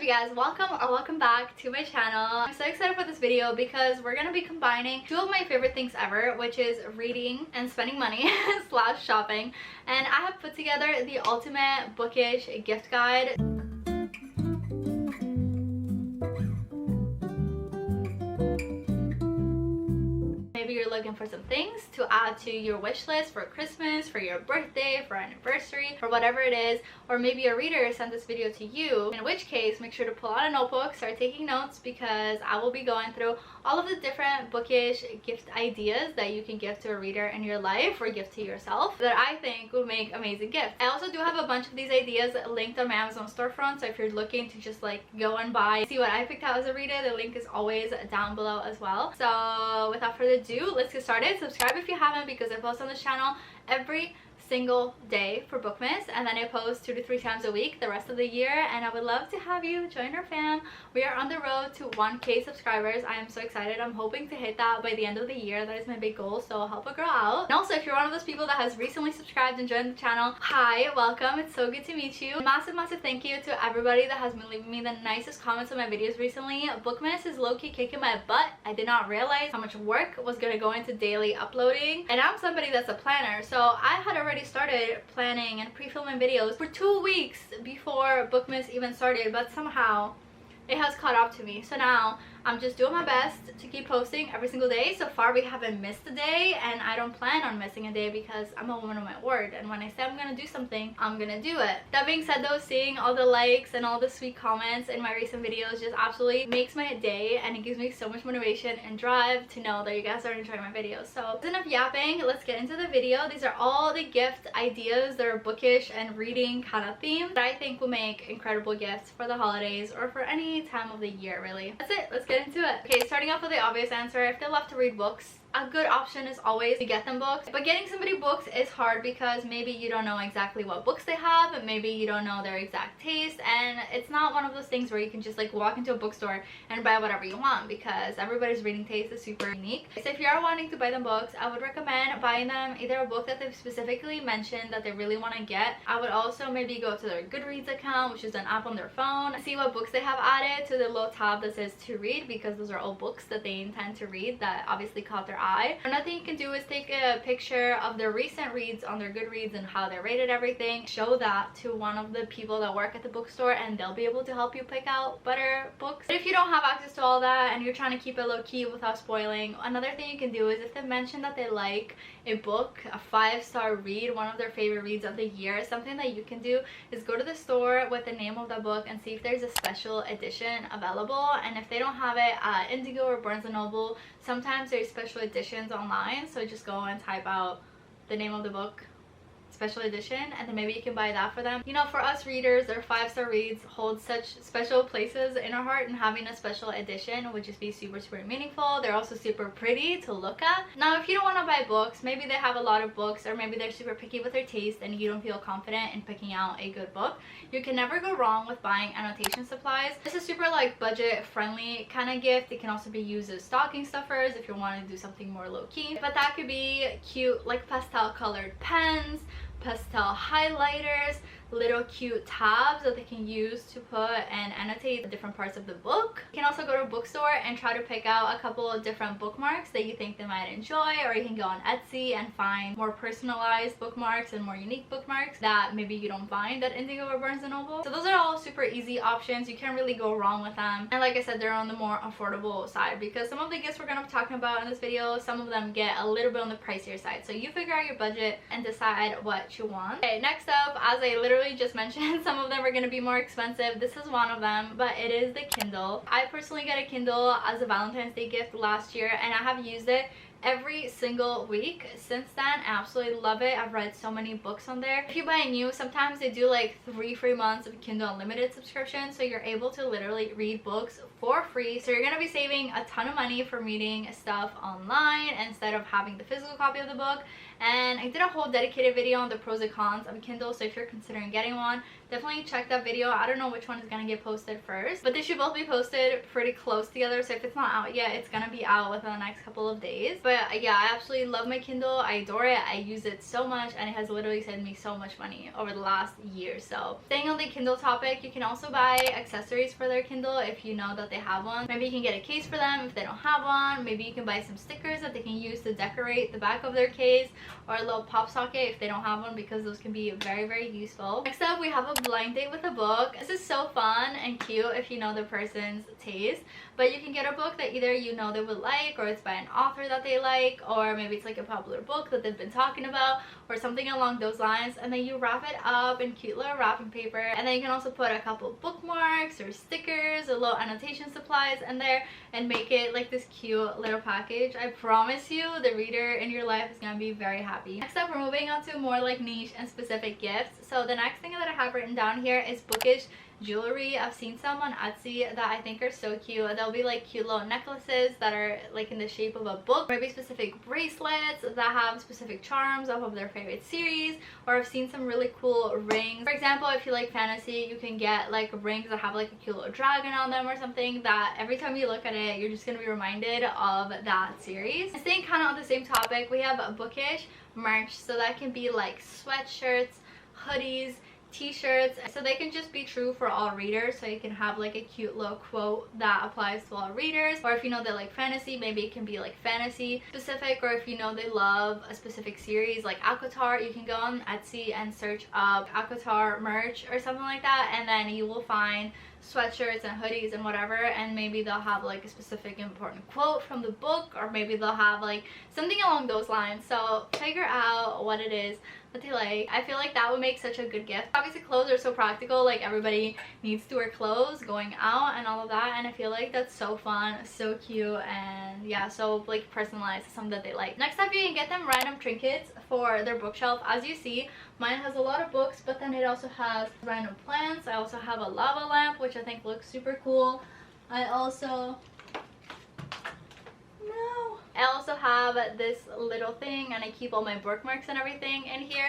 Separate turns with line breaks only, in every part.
you guys? Welcome back to my channel. I'm so excited for this video because we're gonna be combining two of my favorite things ever, which is reading and spending money slash shopping. And I have put together the ultimate bookish gift guide. Maybe you're looking for some things to add to your wish list for Christmas, for your birthday, for anniversary, or whatever it is. Or maybe a reader sent this video to you, in which case make sure to pull out a notebook, start taking notes, because I will be going through all of the different bookish gift ideas that you can give to a reader in your life or gift to yourself that I think will make amazing gifts. I also do have a bunch of these ideas linked on my Amazon storefront, so if you're looking to just like go and buy, see what I picked out as a reader, the link is always down below as well. So without further ado, let's get started. Subscribe if you haven't, because I post on this channel every single day for Bookmas, and then I post 2 to 3 times a week the rest of the year, and I would love to have you join our fam. We are on the road to 1K subscribers. I am so excited. I'm hoping to hit that by the end of the year. That is my big goal, so help a girl out. And also, if you're one of those people that has recently subscribed and joined the channel, hi, welcome. It's so good to meet you. Massive thank you to everybody that has been leaving me the nicest comments on my videos recently. Bookmas is low-key kicking my butt. I did not realize how much work was gonna go into daily uploading, and I'm somebody that's a planner, so I had already started planning and pre-filming videos for 2 weeks before Bookmas even started, but somehow it has caught up to me. So now I'm just doing my best to keep posting every single day. So far we haven't missed a day, and I don't plan on missing a day because I'm a woman of my word, and when I say I'm gonna do something, I'm gonna do it. That being said though, seeing all the likes and all the sweet comments in my recent videos just absolutely makes my day, and it gives me so much motivation and drive to know that you guys are enjoying my videos. So that's enough yapping, let's get into the video. These are all the gift ideas that are bookish and reading kind of themed that I think will make incredible gifts for the holidays or for any time of the year, really. That's it, let's get into it. Okay, starting off with the obvious answer, if they love to read books, a good option is always to get them books. But getting somebody books is hard because maybe you don't know exactly what books they have, and maybe you don't know their exact taste, and it's not one of those things where you can just like walk into a bookstore and buy whatever you want, because everybody's reading taste is super unique. So if you are wanting to buy them books, I would recommend buying them either a book that they've specifically mentioned that they really want to get. I would also maybe go to their Goodreads account, which is an app on their phone, see what books they have added to the little tab that says to read, because those are all books that they intend to read that obviously caught their eye. Another thing you can do is take a picture of their recent reads on their Goodreads and how they rated everything. Show that to one of the people that work at the bookstore, and they'll be able to help you pick out better books. But if you don't have access to all that and you're trying to keep it low-key without spoiling, another thing you can do is if they mention that they like a book, a 5-star read, one of their favorite reads of the year, something that you can do is go to the store with the name of the book and see if there's a special edition available. And if they don't have it at Indigo or Barnes & Noble, sometimes there's special editions online, so just go and type out the name of the book, special edition, and then maybe you can buy that for them. You know, for us readers, their 5-star reads hold such special places in our heart, and having a special edition would just be super meaningful. They're also super pretty to look at. Now, if you don't want to buy books, maybe they have a lot of books, or maybe they're super picky with their taste and you don't feel confident in picking out a good book, you can never go wrong with buying annotation supplies. This is super like budget friendly kind of gift. It can also be used as stocking stuffers if you're wanting to do something more low-key, but that could be cute like pastel colored pens, pastel highlighters, little cute tabs that they can use to put and annotate the different parts of the book. You can also go to a bookstore and try to pick out a couple of different bookmarks that you think they might enjoy, or you can go on Etsy and find more personalized bookmarks and more unique bookmarks that maybe you don't find at Indigo or Barnes & Noble. So those are all super easy options. You can't really go wrong with them, and like I said, they're on the more affordable side, because some of the gifts we're going to be talking about in this video, some of them get a little bit on the pricier side, so you figure out your budget and decide what you want. Okay, next up, as I literally just mentioned, some of them are going to be more expensive. This is one of them, but it is the Kindle. I personally got a Kindle as a Valentine's Day gift last year, and I have used it every single week since then. I absolutely love it. I've read so many books on there. If you buy new, sometimes they do like 3 free months of Kindle Unlimited subscription, so you're able to literally read books for free. So you're gonna be saving a ton of money for reading stuff online instead of having the physical copy of the book. And I did a whole dedicated video on the pros and cons of Kindle, so if you're considering getting one, definitely check that video. I don't know which one is gonna get posted first, but they should both be posted pretty close together, so if it's not out yet, it's gonna be out within the next couple of days. But yeah, I absolutely love my Kindle. I adore it. I use it so much, and it has literally saved me so much money over the last year. So staying on the Kindle topic, you can also buy accessories for their Kindle if you know that they have one. Maybe you can get a case for them if they don't have one. Maybe you can buy some stickers that they can use to decorate the back of their case, or a little pop socket if they don't have one, because those can be very, very useful. Next up, we have a blind date with a book. This is so fun and cute if you know the person's taste, but you can get a book that either you know they would like, or it's by an author that they like, or maybe it's like a popular book that they've been talking about, or something along those lines, and then you wrap it up in cute little wrapping paper, and then you can also put a couple bookmarks or stickers or little annotation supplies in there and make it like this cute little package. I promise you the reader in your life is gonna be very happy. Next up, we're moving on to more like niche and specific gifts. So the next thing that I have written down here is Bookish jewelry. I've seen some on Etsy that I think are so cute. They'll be like cute little necklaces that are like in the shape of a book, maybe specific bracelets that have specific charms off of their favorite series, or I've seen some really cool rings. For example, if you like fantasy, you can get like rings that have like a cute little dragon on them or something, that every time you look at it, you're just gonna be reminded of that series. And staying kind of on the same topic, we have a Bookish merch, so that can be like sweatshirts, hoodies, t-shirts, so they can just be true for all readers. So you can have like a cute little quote that applies to all readers, or if you know they like fantasy, maybe it can be like fantasy specific, or if you know they love a specific series like ACOTAR, you can go on Etsy and search up ACOTAR merch or something like that, and then you will find sweatshirts and hoodies and whatever, and maybe they'll have like a specific important quote from the book, or maybe they'll have like something along those lines. So figure out what it is that they like. I feel like that would make such a good gift. Obviously clothes are so practical, like everybody needs to wear clothes going out and all of that, and I feel like that's so fun, so cute, and yeah, so like personalized, something that they like. Next up, you can get them random trinkets for their bookshelf. As you see, mine has a lot of books, but then it also has random plants. I also have a lava lamp, which I think looks super cool. I also have this little thing, and I keep all my bookmarks and everything in here.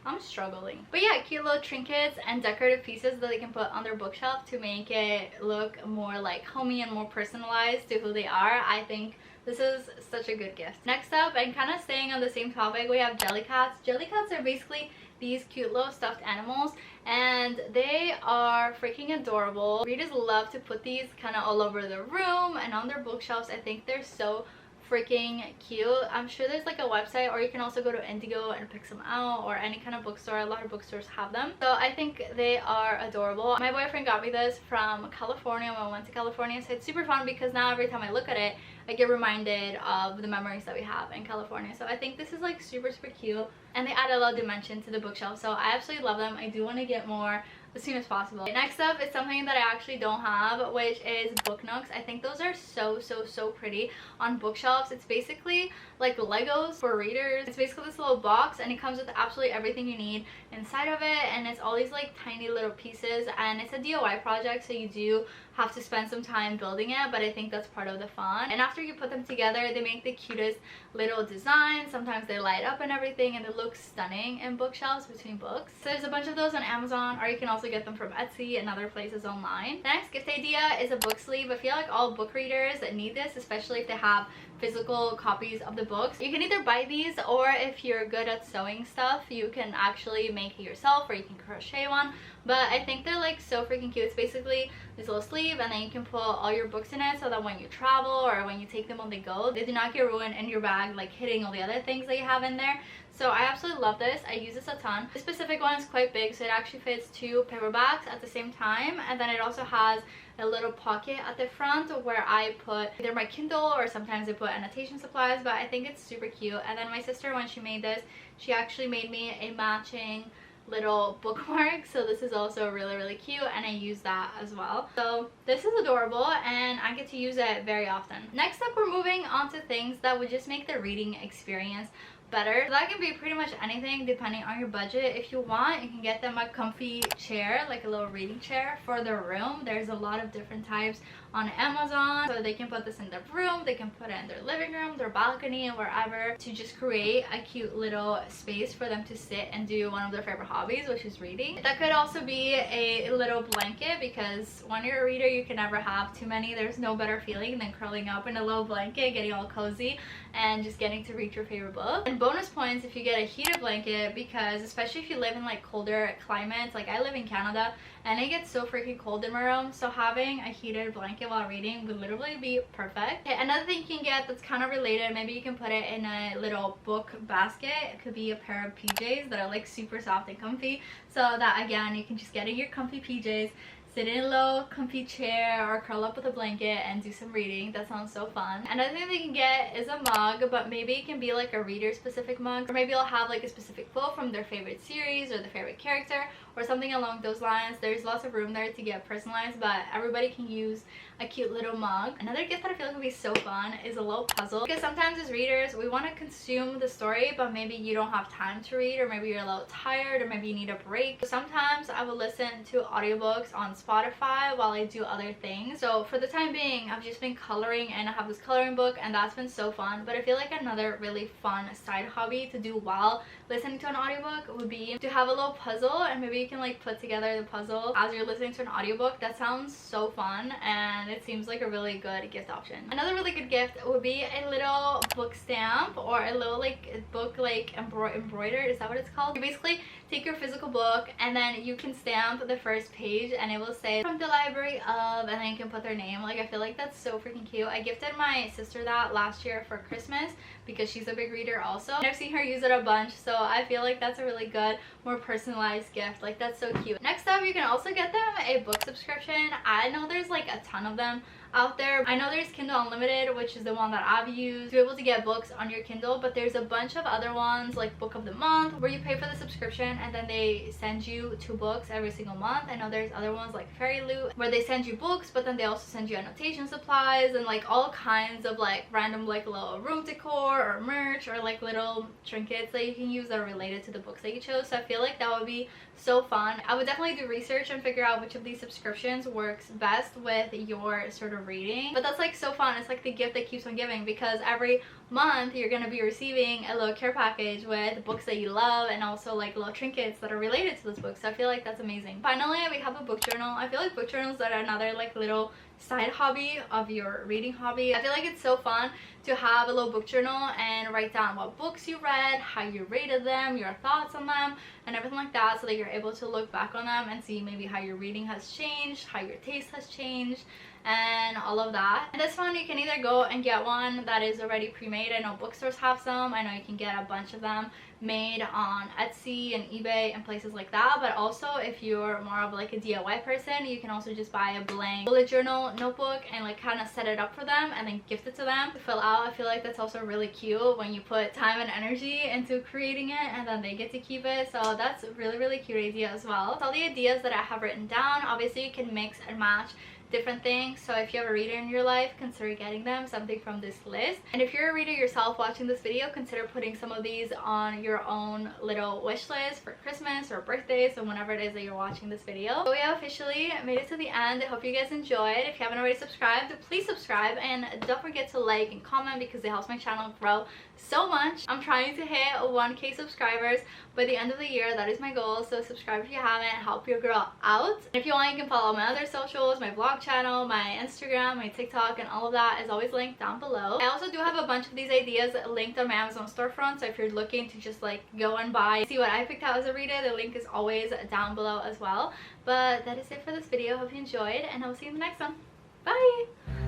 I'm struggling. But yeah, cute little trinkets and decorative pieces that they can put on their bookshelf to make it look more like homey and more personalized to who they are. I think this is such a good gift. Next up, and kind of staying on the same topic, we have Jellycats. Jellycats are basically these cute little stuffed animals, and they are freaking adorable. Readers love to put these kind of all over the room and on their bookshelves. I think they're so freaking cute. I'm sure there's like a website, or you can also go to Indigo and pick some out, or any kind of bookstore. A lot of bookstores have them, so I think they are adorable. My boyfriend got me this from California when I went to California, so it's super fun because now every time I look at it, I get reminded of the memories that we have in California. So I think this is like super cute, and they add a lot of dimension to the bookshelf, so I absolutely love them. I do want to get more as soon as possible. Next up is something that I actually don't have, which is book nooks. I think those are so pretty on bookshelves. It's basically like Legos for readers. It's basically this little box, and it comes with absolutely everything you need inside of it, and it's all these like tiny little pieces, and it's a DIY project, so you do have to spend some time building it, but I think that's part of the fun. And after you put them together, they make the cutest little designs. Sometimes they light up and everything, and they look stunning in bookshelves between books. So there's a bunch of those on Amazon, or you can also get them from Etsy and other places online. The next gift idea is a book sleeve. I feel like all book readers need this, especially if they have physical copies of the books. You can either buy these, or if you're good at sewing stuff, you can actually make it yourself, or you can crochet one. But I think they're like so freaking cute. It's basically this little sleeve, and then you can put all your books in it, so that when you travel or when you take them on the go, they do not get ruined in your bag, like hitting all the other things that you have in there. So I absolutely love this. I use this a ton. This specific one is quite big, so it actually fits 2 paperbacks at the same time, and then it also has a little pocket at the front where I put either my Kindle, or sometimes I put annotation supplies, but I think it's super cute. And then my sister, when she made this, she actually made me a matching little bookmark, so this is also really cute, and I use that as well. So this is adorable, and I get to use it very often. Next up, we're moving on to things that would just make the reading experience better. So that can be pretty much anything depending on your budget. If you want, you can get them a comfy chair, like a little reading chair for their room. There's a lot of different types on Amazon, so they can put this in their room, they can put it in their living room, their balcony, and wherever, to just create a cute little space for them to sit and do one of their favorite hobbies, which is reading. That could also be a little blanket, because when you're a reader you can never have too many. There's no better feeling than curling up in a little blanket, getting all cozy, and just getting to read your favorite book. And bonus points if you get a heated blanket, because especially if you live in like colder climates, like I live in Canada and it gets so freaking cold in my room, so having a heated blanket while reading would literally be perfect. Okay, another thing you can get that's kind of related, maybe you can put it in a little book basket. It could be a pair of PJs that are like super soft and comfy, so that again you can just get in your comfy PJs, sit in a little comfy chair or curl up with a blanket and do some reading. That sounds so fun. Another thing they can get is a mug, but maybe it can be like a reader specific mug, or maybe it'll have like a specific quote from their favorite series or their favorite character or something along those lines. There's lots of room there to get personalized, but everybody can use a cute little mug. Another gift that I feel like would be so fun is a little puzzle, because sometimes as readers we want to consume the story, but maybe you don't have time to read, or maybe you're a little tired, or maybe you need a break. Sometimes I will listen to audiobooks on Spotify while I do other things. So for the time being I've just been coloring, and I have this coloring book, and that's been so fun. But I feel like another really fun side hobby to do while listening to an audiobook would be to have a little puzzle, and maybe you can like put together the puzzle as you're listening to an audiobook. That sounds so fun, and it seems like a really good gift option. Another really good gift would be a little book stamp, or a little like book like embroidered, is that what it's called? You basically take your physical book and then you can stamp the first page and it will say from the library of, and then you can put their name. Like I feel like that's so freaking cute. I gifted my sister that last year for Christmas because she's a big reader also, and I've seen her use it a bunch, so I feel like that's a really good, more personalized gift. Like that's so cute. Next up, you can also get them a book subscription. I know there's like a ton of them out there. I know there's Kindle Unlimited, which is the one that I've used to be able to get books on your Kindle, but there's a bunch of other ones like Book of the Month where you pay for the subscription and then they send you 2 books every single month. I know there's other ones like Fairy Loot where they send you books, but then they also send you annotation supplies and like all kinds of like random like little room decor or merch or like little trinkets that you can use that are related to the books that you chose. So I feel like that would be so fun. I would definitely do research and figure out which of these subscriptions works best with your sort of reading, but that's like so fun. It's like the gift that keeps on giving, because every month you're going to be receiving a little care package with books that you love and also like little trinkets that are related to those books. So I feel like that's amazing. Finally, we have a book journal. I feel like book journals are another like little side hobby of your reading hobby. I feel like it's so fun to have a little book journal and write down what books you read, how you rated them, your thoughts on them, and everything like that, so that you're able to look back on them and see maybe how your reading has changed, how your taste has changed, and all of that. And this one, you can either go and get one that is already pre-made. I know bookstores have some. I know you can get a bunch of them made on Etsy and eBay and places like that, but also if you're more of like a DIY person, you can also just buy a blank bullet journal notebook and like kind of set it up for them and then gift it to them to fill out. I feel like that's also really cute when you put time and energy into creating it and then they get to keep it. So that's a really cute idea as well. So all the ideas that I have written down, obviously you can mix and match different things. So if you have a reader in your life, consider getting them something from this list. And if you're a reader yourself watching this video, consider putting some of these on your own little wish list for Christmas or birthdays or whenever it is that you're watching this video. So we have officially made it to the end. I hope you guys enjoyed. If you haven't already subscribed, please subscribe, and don't forget to like and comment because it helps my channel grow so much. I'm trying to hit 1K subscribers by the end of the year. That is my goal. So subscribe if you haven't. Help your girl out. And if you want, you can follow my other socials, my vlog channel, my Instagram, my TikTok, and all of that is always linked down below. I also do have a bunch of these ideas linked on my Amazon storefront, so if you're looking to just like go and buy, see what I picked out as a reader, the link is always down below as well. But that is it for this video. Hope you enjoyed, and I will see you in the next one. Bye!